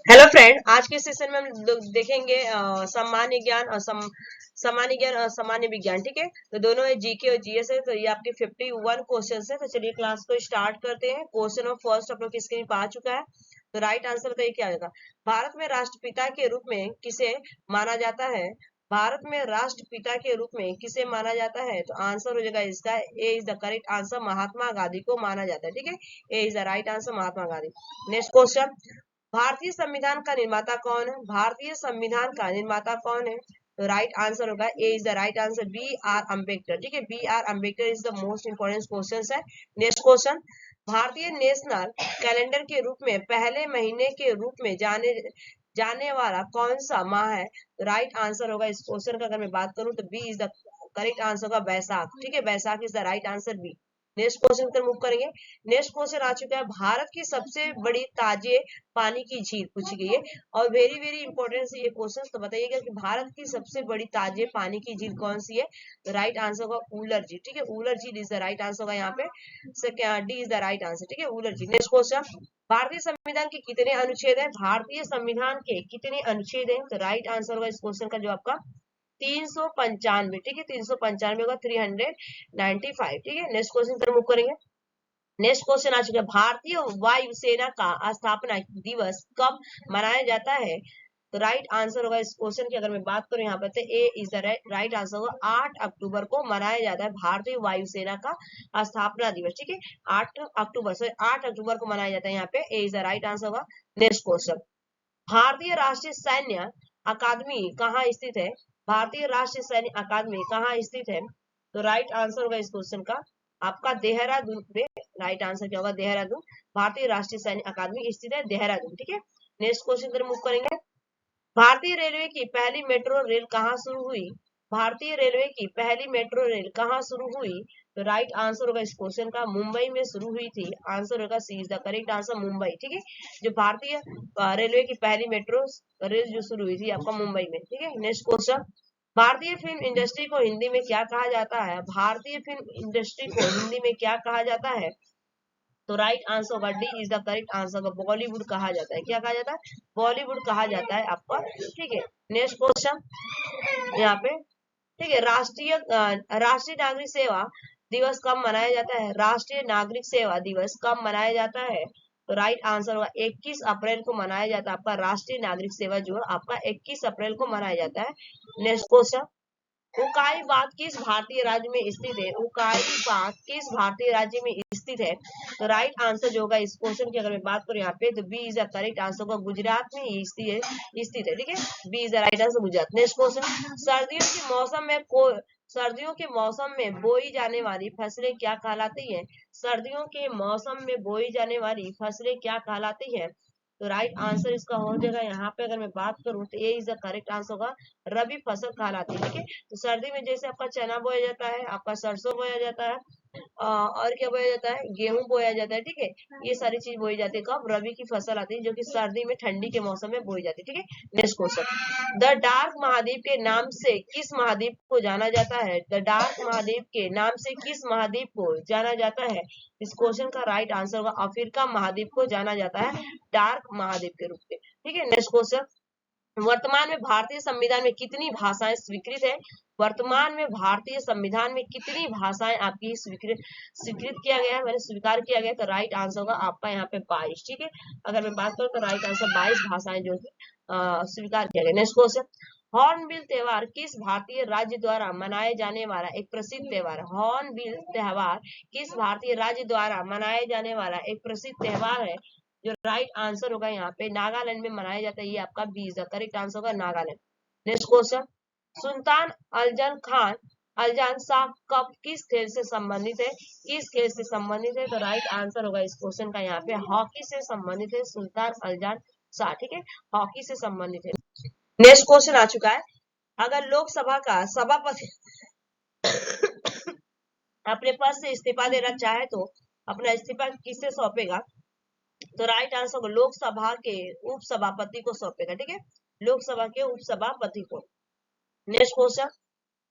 Hello friend, आज के session में हम लोग देखेंगे सामान्य ज्ञान और सामान्य ज्ञान और सामान्य विज्ञान। ठीक है, तो दोनों है जीके और जीएस है। तो ये आपके 51 क्वेश्चन है। तो चलिए क्लास को स्टार्ट करते हैं। क्वेश्चन ऑफ फर्स्ट आप लोग की स्क्रीन पर आ चुका है। तो राइट आंसर बताइए क्या होगा। भारत में राष्ट्रपिता के रूप में किसे माना जाता है? भारत में राष्ट्रपिता के रूप में किसे माना जाता है? तो आंसर हो जाएगा इसका A is the correct answer, Mahatma Gandhi को माना जाता है। ठीक है, A is the right answer, Mahatma Gandhi. Next question, भारतीय संविधान का निर्माता कौन है? भारतीय संविधान का निर्माता कौन है? तो राइट आंसर होगा A is the right answer, B R Ambedkar. ठीक है, B R Ambedkar is the most important question है। नेक्स्ट क्वेश्चन, भारतीय नेशनल कैलेंडर के रूप में पहले महीने के रूप में जाने जाने वाला कौन सा माह है? तो राइट आंसर होगा इस क्वेश्चन का, अगर मैं बात करूं तो B is the correct answer होगा, बैसाख। ठीक है, Baisakh is the right answer, B. Next question पर मूव करेंगे। नेक्स्ट क्वेश्चन आ चुका है, भारत की सबसे बड़ी ताजे पानी की झील पूछी गई है। और वेरी वेरी इंपॉर्टेंट है ये क्वेश्चन। तो बताइएगा कि भारत की सबसे बड़ी ताजे पानी की झील कौन सी है? तो राइट आंसर होगा उलर झील। ठीक है, उलर झील इज द राइट आंसर होगा यहाँ पे, D is the right answer. ठीक है, उलर झील। नेक्स्ट क्वेश्चन, भारतीय संविधान के कितने अनुच्छेद है? भारतीय संविधान के कितने अनुच्छेद है? तो राइट आंसर होगा इस क्वेश्चन का जो आपका 395। ठीक है, 395 होगा, 395। ठीक है, नेक्स्ट क्वेश्चन पर मूव करेंगे। नेक्स्ट क्वेश्चन आ चुका है, भारतीय वायुसेना का स्थापना दिवस कब मनाया जाता है? तो राइट आंसर होगा इस क्वेश्चन की, अगर मैं बात करूं यहाँ पे, ए इज द राइट आंसर होगा, 8 अक्टूबर को मनाया जाता है भारतीय वायुसेना का स्थापना दिवस। ठीक है, 8 अक्टूबर से 8 अक्टूबर को मनाया जाता है यहाँ पे, ए इज द राइट आंसर होगा। नेक्स्ट क्वेश्चन, भारतीय राष्ट्रीय सैन्य अकादमी कहाँ स्थित है? भारतीय राष्ट्रीय सैन्य अकादमी कहाँ स्थित है? तो राइट आंसर होगा इस क्वेश्चन का आपका देहरादून में। राइट आंसर क्या होगा? देहरादून। भारतीय राष्ट्रीय सैन्य अकादमी स्थित है देहरादून। ठीक है, नेक्स्ट क्वेश्चन पर मूव करेंगे। भारतीय रेलवे की पहली मेट्रो रेल कहाँ शुरू हुई? भारतीय रेलवे की पहली मेट्रो रेल कहाँ शुरू हुई? तो राइट आंसर होगा इस क्वेश्चन का, मुंबई में शुरू हुई थी। आंसर होगा C is the correct answer, Mumbai. ठीक है, जो भारतीय रेलवे की पहली मेट्रो रेल जो शुरू हुई थी आपका मुंबई में। ठीक है, नेक्स्ट क्वेश्चन, भारतीय फिल्म इंडस्ट्री को हिंदी में क्या कहा जाता है? भारतीय फिल्म इंडस्ट्री को हिंदी में क्या कहा जाता है? तो राइट आंसर होगा D is the correct answer, Bollywood कहा जाता है। क्या कहा जाता है? बॉलीवुड कहा जाता है आपका। ठीक है, नेक्स्ट क्वेश्चन यहाँ पे। ठीक है, राष्ट्रीय नागरिक सेवा दिवस कब मनाया जाता है? राष्ट्रीय नागरिक सेवा दिवस कब मनाया जाता है? तो राइट आंसर होगा 21 अप्रैल को मनाया जाता है आपका राष्ट्रीय नागरिक सेवा जो है आपका 21 अप्रैल को मनाया जाता है। नेक्स्ट क्वेश्चन, उकाई बाग किस भारतीय राज्य में स्थित है? उकाई बाग किस भारतीय राज्य में स्थित है? तो राइट आंसर जो होगा इस क्वेश्चन की, अगर मैं बात करूं यहाँ पे, तो B is the correct answer होगा, गुजरात में ही स्थित है। ठीक है, B is the right answer, Gujarat. Next question, सर्दियों के मौसम में बोई जाने वाली फसलें क्या कहलाती है? सर्दियों के मौसम में बोई जाने वाली फसलें क्या कहलाती है? तो राइट आंसर इसका हो जाएगा यहाँ पे, अगर मैं बात करूं तो ए इज द करेक्ट आंसर होगा, रबी फसल कहलाती है। ठीक है, तो सर्दी में जैसे आपका चना बोया जाता है, आपका सरसों बोया जाता है, और क्या बोया जाता है? गेहूं बोया जाता है। ठीक है, ये सारी चीज बोई जाती है कब? रबी की फसल आती है जो कि सर्दी में ठंडी के मौसम में बोई जाती है। ठीक है, नेक्स्ट क्वेश्चन, द डार्क महाद्वीप के नाम से किस महाद्वीप को जाना जाता है? द डार्क महाद्वीप के नाम से किस महाद्वीप को जाना जाता है? इस क्वेश्चन का राइट आंसर होगा, अफ्रीका महाद्वीप को जाना जाता है डार्क महाद्वीप के रूप में। ठीक है, नेक्स्ट क्वेश्चन, वर्तमान में भारतीय संविधान में कितनी भाषाएं स्वीकृत है? वर्तमान में भारतीय संविधान में कितनी भाषाएं आपकी स्वीकृत किया गया है, मैंने स्वीकार किया गया? तो राइट आंसर होगा आपका यहाँ पे 22। ठीक है, अगर मैं बात करूं तो राइट आंसर 22 भाषाएं जो है स्वीकार किया गया। नेक्स्ट क्वेश्चन, हॉर्नबिल त्योहार किस भारतीय राज्य द्वारा मनाए जाने वाला एक प्रसिद्ध त्योहार है? हॉर्नबिल त्योहार किस भारतीय राज्य द्वारा मनाए जाने वाला एक प्रसिद्ध त्योहार है? जो राइट आंसर होगा यहाँ पे, नागालैंड में मनाया जाता है। ये आपका B is the correct answer होगा, नागालैंड। नेक्स्ट क्वेश्चन, सुल्तान अल्जन खान अल्जान शाह कब किस खेल से संबंधित है? किस खेल से संबंधित है? तो राइट आंसर होगा इस क्वेश्चन का यहाँ पे, हॉकी से संबंधित है सुल्तान अल्जान शाह। ठीक है, हॉकी से संबंधित है। नेक्स्ट क्वेश्चन आ चुका है, अगर लोकसभा का सभापति अपने पद से इस्तीफा देना चाहे तो अपना इस्तीफा किससे सौंपेगा? तो राइट आंसर लोकसभा के उपसभापति को सौंपेगा। ठीक है, लोकसभा के उपसभापति को। नेक्स्ट क्वेश्चन,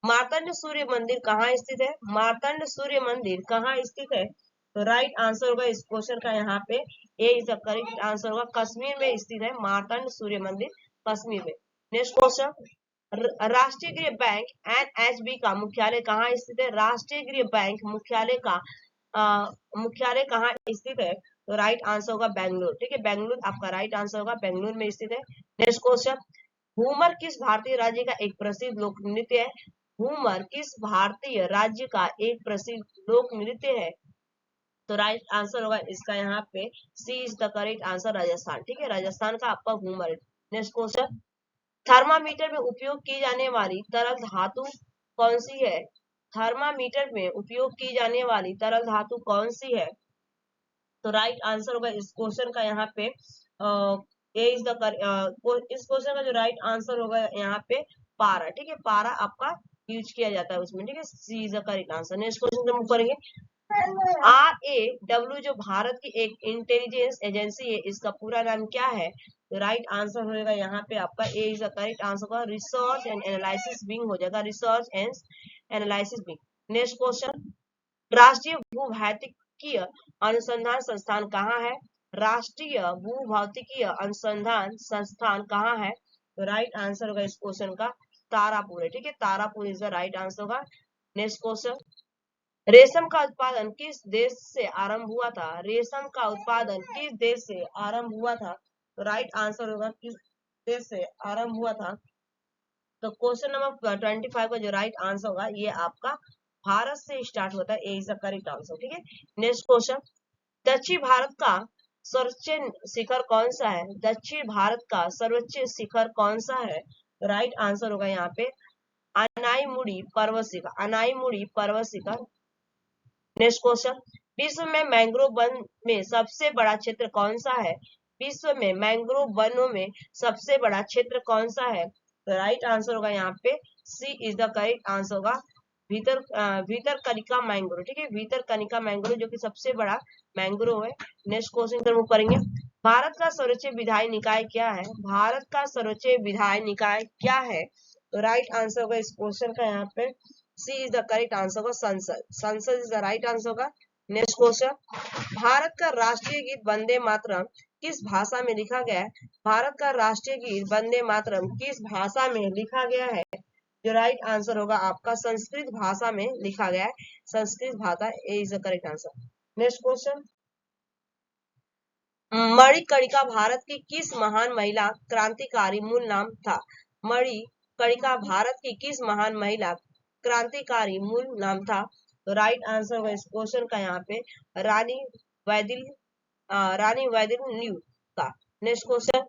मार्तंड सूर्य मंदिर कहाँ स्थित है? मार्तंड सूर्य मंदिर कहाँ स्थित है? तो राइट आंसर होगा इस क्वेश्चन का यहाँ पे ए इज द करेक्ट आंसर होगा। कश्मीर में स्थित है मार्तंड सूर्य मंदिर, कश्मीर में। नेक्स्ट क्वेश्चन, राष्ट्रीय गृह बैंक एनएचबी का मुख्यालय कहाँ स्थित है? राष्ट्रीय गृह बैंक मुख्यालय कहाँ स्थित है? तो राइट आंसर होगा बेंगलुरु, ठीक है, बेंगलुरु आपका राइट आंसर होगा, बेंगलुरु में स्थित है। नेक्स्ट क्वेश्चन, घूमर किस भारतीय राज्य का एक प्रसिद्ध लोक नृत्य है? घूमर किस भारतीय राज्य का एक प्रसिद्ध लोक नृत्य है? तो राइट आंसर होगा इसका यहाँ पे C is the correct answer, Rajasthan, ठीक है, राजस्थान का आपका घूमर। नेक्स्ट क्वेश्चन, थर्मामीटर में उपयोग की जाने वाली तरल धातु कौन सी है? थर्मामीटर में उपयोग की जाने वाली तरल धातु कौन सी है? तो राइट आंसर होगा इस क्वेश्चन का यहाँ पे ए इज द इस क्वेश्चन का जो राइट आंसर होगा यहाँ पे पारा, ठीक है, पारा आपका यूज किया जाता है उसमें, ठीक है, C is the correct answer. Next question से मूव करेंगे। RAW जो भारत की एक इंटेलिजेंस एजेंसी है, इसका पूरा नाम क्या है? तो राइट आंसर होगा यहाँ पे आपका ए इज द करेक्ट आंसर होगा, रिसर्च एंड एनालिसिस विंग हो जाएगा, research and analysis wing. Next question, राष्ट्रीय भूभौतिकीय अनुसंधान संस्थान कहाँ है? राष्ट्रीय भूभौतिकीय अनुसंधान संस्थान कहाँ है? तो राइट आंसर होगा इस क्वेश्चन का तारापुर है, ठीक है, Tarapur is the right answer होगा। नेक्स्ट क्वेश्चन, रेशम का उत्पादन किस देश से आरंभ हुआ था? रेशम का उत्पादन किस देश से आरंभ हुआ था? तो राइट आंसर होगा किस देश से आरंभ हुआ था? तो क्वेश्चन नंबर 25 का जो राइट आंसर होगा ये आपका भारत से स्टार्ट होता है, A is the correct answer, ठीक है। नेक्स्ट क्वेश्चन, दक्षिण भारत का सर्वोच्च शिखर कौन सा है? दक्षिण भारत का सर्वोच्च शिखर कौन सा है? तो राइट आंसर होगा यहाँ पे अनाईमुड़ी पर्वत शिखर, अनाईमुड़ी पर्वत शिखर। नेक्स्ट क्वेश्चन, विश्व में मैंग्रोव वन में सबसे बड़ा क्षेत्र कौन सा है? विश्व में मैंग्रोव वनों में सबसे बड़ा क्षेत्र कौन सा है? तो राइट आंसर होगा यहाँ पे C is the correct answer होगा, भीतरकनिका मैंग्रोव, ठीक है, भीतरकनिका मैंग्रोव जो कि सबसे बड़ा मैंग्रोव है। नेक्स्ट क्वेश्चन पर मूव करेंगे। भारत का सर्वोच्च विधायी निकाय क्या है? भारत का सर्वोच्च विधायी निकाय क्या है? तो राइट आंसर होगा इस क्वेश्चन का यहाँ पे C is the correct answer होगा, संसद, संसद इज द राइट आंसर होगा। नेक्स्ट क्वेश्चन, भारत का राष्ट्रीय गीत वंदे मातरम किस भाषा में लिखा गया है? भारत का राष्ट्रीय गीत वंदे मातरम किस भाषा में लिखा गया है? जो राइट आंसर होगा आपका संस्कृत भाषा में लिखा गया है, संस्कृत भाषा, A is the correct answer. Next question, Manikarnika Bharat की किस महान महिला क्रांतिकारी मूल नाम था? मणिकर्णिका भारत की किस महान महिला क्रांतिकारी मूल नाम था? तो राइट आंसर होगा इस क्वेश्चन का यहाँ पे रानी वैदिल का। नेक्स्ट क्वेश्चन,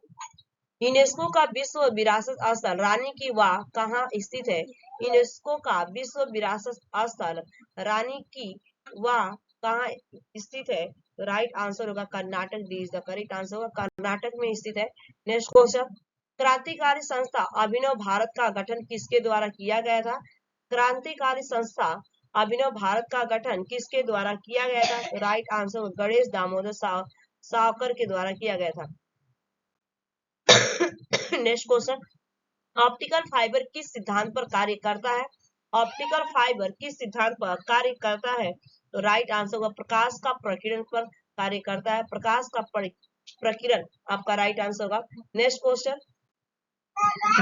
यूनेस्को का विश्व विरासत स्थल रानी की वाव कहाँ स्थित है? यूनेस्को का विश्व विरासत स्थल रानी की वाव कहाँ स्थित है? तो राइट आंसर होगा Karnataka, D is the correct answer होगा, कर्नाटक में स्थित है। नेक्स्ट क्वेश्चन, क्रांतिकारी संस्था अभिनव भारत का गठन किसके द्वारा किया गया था? क्रांतिकारी संस्था अभिनव भारत का गठन किसके द्वारा किया गया था? तो राइट आंसर गणेश दामोदर सावरकर के द्वारा किया गया था। नेक्स्ट क्वेश्चन, ऑप्टिकल फाइबर किस सिद्धांत पर कार्य करता है? ऑप्टिकल फाइबर किस सिद्धांत पर कार्य करता है? तो राइट आंसर होगा प्रकाश का प्रकीर्णन पर कार्य करता है, प्रकाश का प्रकीर्णन आपका राइट आंसर होगा। नेक्स्ट क्वेश्चन,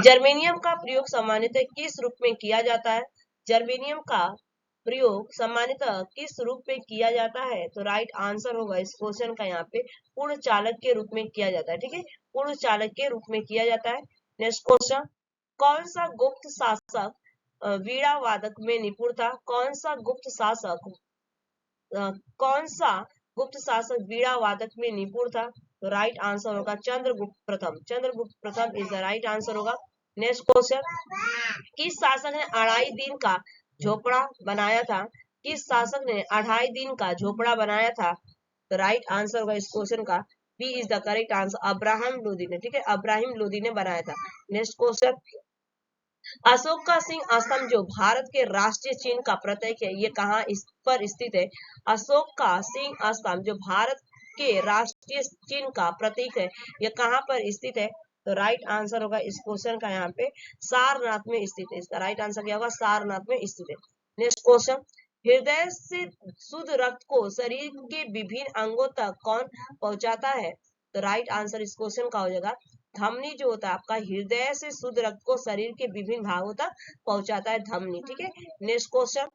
जर्मेनियम का प्रयोग सामान्यतः किस रूप में किया जाता है? जर्मेनियम का प्रयोग सामान्यतः किस रूप में किया जाता है? तो राइट आंसर होगा इस क्वेश्चन का यहाँ पे पूर्ण चालक के रूप में किया जाता है, ठीक है, पूर्ण चालक के रूप में किया जाता है। नेक्स्ट क्वेश्चन, कौन सा गुप्त शासक वीणा वादक में निपुण था? कौन सा गुप्त शासक वीणा वादक में निपुण था? तो राइट आंसर होगा चंद्रगुप्त प्रथम, चंद्रगुप्त प्रथम इज द राइट आंसर होगा। नेक्स्ट क्वेश्चन, किस शासक ने 2.5 दिन का झोपड़ा बनाया था? किस शासक ने 2.5 दिन का झोपड़ा बनाया था? तो राइट आंसर होगा इस क्वेश्चन का B is the correct answer, Ibrahim Lodi ने, ठीक है, अब्राहम लोदी ने बनाया था। नेक्स्ट क्वेश्चन, अशोक का सिंह स्तंभ जो भारत के राष्ट्रीय चिन्ह का प्रतीक है, ये कहाँ पर स्थित है? अशोक का सिंह स्तंभ जो भारत के राष्ट्रीय चिन्ह का प्रतीक है, ये कहाँ पर स्थित है? तो राइट आंसर होगा इस क्वेश्चन का यहाँ पे सारनाथ में स्थित है, इसका राइट आंसर क्या होगा? सारनाथ में स्थित है। नेक्स्ट क्वेश्चन, हृदय से शुद्ध रक्त को शरीर के विभिन्न अंगों तक कौन पहुंचाता है? तो राइट आंसर इस क्वेश्चन का हो जाएगा धमनी जो होता है आपका, हृदय से शुद्ध रक्त को शरीर के विभिन्न भागों तक पहुंचाता है धमनी। ठीक है, नेक्स्ट क्वेश्चन,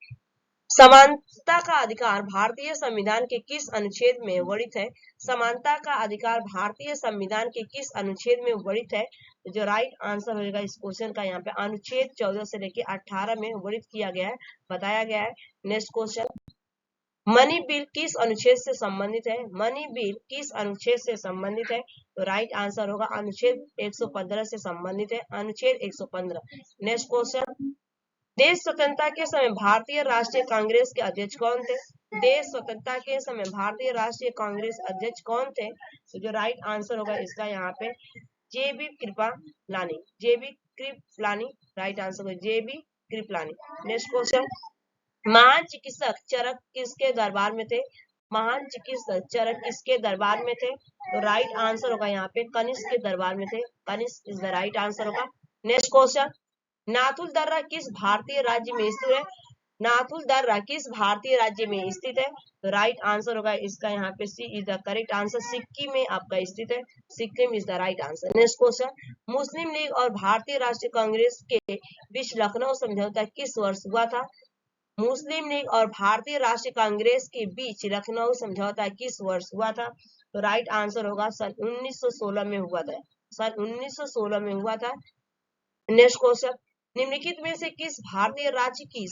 समानता का अधिकार भारतीय संविधान के किस अनुच्छेद में वर्णित है? समानता का अधिकार भारतीय संविधान के किस अनुच्छेद में वर्णित है? जो राइट आंसर होगा इस क्वेश्चन का यहाँ पे अनुच्छेद 14 से लेकर 18 में वर्णित किया गया है, बताया गया है। नेक्स्ट क्वेश्चन, मनी बिल किस अनुच्छेद से संबंधित है? मनी बिल किस अनुच्छेद से संबंधित है? तो राइट आंसर होगा अनुच्छेद 115 से संबंधित है, अनुच्छेद 115। नेक्स्ट क्वेश्चन, देश स्वतंत्रता के समय भारतीय राष्ट्रीय कांग्रेस के अध्यक्ष कौन थे? देश स्वतंत्रता के समय भारतीय राष्ट्रीय कांग्रेस अध्यक्ष कौन थे? तो जो राइट आंसर होगा इसका यहाँ पे जेबी कृपलानी, जेबी कृपलानी राइट आंसर होगा जेबी कृपलानी। नेक्स्ट क्वेश्चन, महान चिकित्सक चरक किसके दरबार में थे? महान चिकित्सक चरक किसके दरबार में थे? तो राइट आंसर होगा यहाँ पे कनिष्क के दरबार में थे, Kanishka is the right answer होगा। नेक्स्ट क्वेश्चन, नाथुल दर्रा किस भारतीय राज्य में स्थित है? नाथुल दर्रा किस भारतीय राज्य में स्थित है? तो राइट आंसर होगा इसका यहाँ पे C is the correct answer, Sikkim में आपका स्थित है, Sikkim is the right answer. Next question, Muslim League और भारतीय राष्ट्रीय कांग्रेस के बीच लखनऊ समझौता किस वर्ष हुआ था? मुस्लिम लीग और भारतीय राष्ट्रीय कांग्रेस के बीच लखनऊ समझौता किस वर्ष हुआ था? तो राइट आंसर होगा सन 1916 में हुआ था, सन 1916 में हुआ था। नेक्स्ट क्वेश्चन, निम्नलिखित में से किस भारतीय राज्य की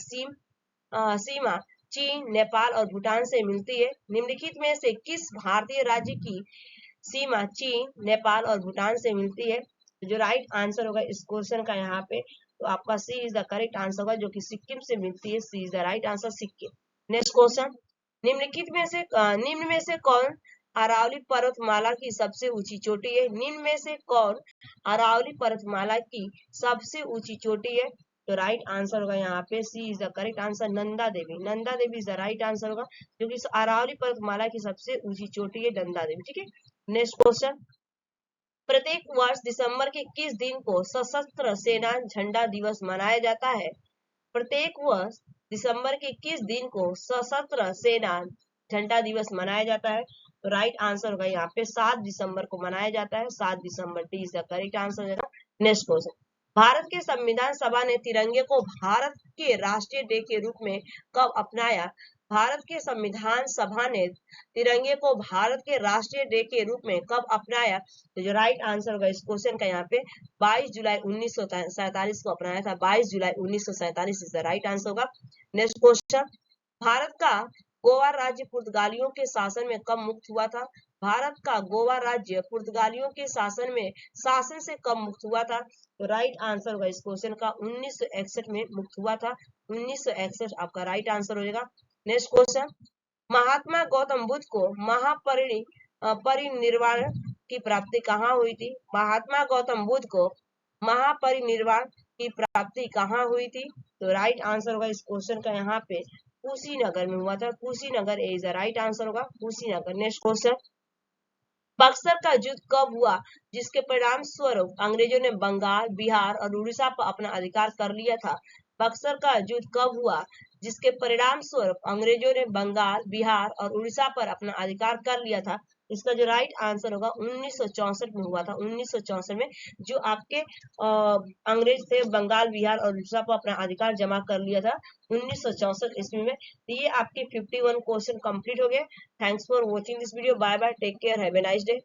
सीमा चीन, नेपाल और भूटान से मिलती है? निम्नलिखित में से किस भारतीय राज्य की सीमा चीन, नेपाल और भूटान से मिलती है? जो राइट आंसर होगा इस क्वेश्चन का यहाँ पे तो आपका C is the correct answer होगा, जो कि सिक्किम से मिलती है, C is the right answer, Sikkim. Next question, निम्न में से कौन अरावली पर्वतमाला की सबसे ऊंची चोटी है? निम्न में से कौन अरावली पर्वतमाला की सबसे ऊंची चोटी है? तो राइट आंसर होगा यहाँ पे C is the correct answer, Nanda Devi, Nanda Devi is the right answer होगा, क्योंकि अरावली पर्वतमाला की सबसे ऊंची चोटी है नंदा देवी। ठीक है, नेक्स्ट क्वेश्चन, प्रत्येक वर्ष दिसंबर के किस दिन को सशस्त्र सेना झंडा दिवस मनाया जाता है? प्रत्येक वर्ष दिसंबर के किस दिन को सशस्त्र सेना झंडा दिवस मनाया जाता है? तो राइट आंसर होगा यहाँ पे 7 दिसंबर को मनाया जाता है, 7 दिसंबर, T is the correct answer होगा। नेक्स्ट क्वेश्चन, भारत के संविधान सभा ने तिरंगे को भारत के राष्ट्रीय डे के रूप में कब अपनाया? भारत के संविधान सभा ने तिरंगे को भारत के राष्ट्रीय डे के रूप में कब अपनाया? तो जो राइट आंसर होगा इस क्वेश्चन का यहाँ पे 22 जुलाई 1947 को अपनाया था, 22 जुलाई 1947 इज द राइट आंसर होगा। नेक्स्ट क्वेश्चन, भारत का गोवा राज्य पुर्तगालियों के शासन में कब मुक्त हुआ था? भारत का गोवा राज्य पुर्तगालियों के शासन से कब मुक्त हुआ था? तो राइट आंसर होगा इस क्वेश्चन का 1961 में मुक्त हुआ था, 1961 आपका राइट आंसर हो जाएगा। नेक्स्ट क्वेश्चन, महात्मा गौतम बुद्ध को परिनिर्वाण की प्राप्ति कहाँ हुई थी? महात्मा गौतम बुद्ध को महापरिनिर्वाण की प्राप्ति कहाँ हुई थी? तो राइट आंसर होगा इस क्वेश्चन का यहाँ पे कुशीनगर में हुआ था, Kushinagar is the right answer होगा, कुशीनगर। नेक्स्ट क्वेश्चन, बक्सर का युद्ध कब हुआ जिसके परिणाम स्वरूप अंग्रेजों ने बंगाल, बिहार और उड़ीसा पर अपना अधिकार कर लिया था? बक्सर का युद्ध कब हुआ जिसके परिणाम स्वरूप अंग्रेजों ने बंगाल, बिहार और उड़ीसा पर अपना अधिकार कर लिया था? इसका जो राइट आंसर होगा 1964 में हुआ था, 1964 में जो आपके अंग्रेज थे बंगाल, बिहार और उड़ीसा पर अपना अधिकार जमा कर लिया था 1964 ईस्वी में। तो ये आपके 51 क्वेश्चन कंप्लीट हो गए। Thanks for watching this video, bye bye, take care, have a nice day.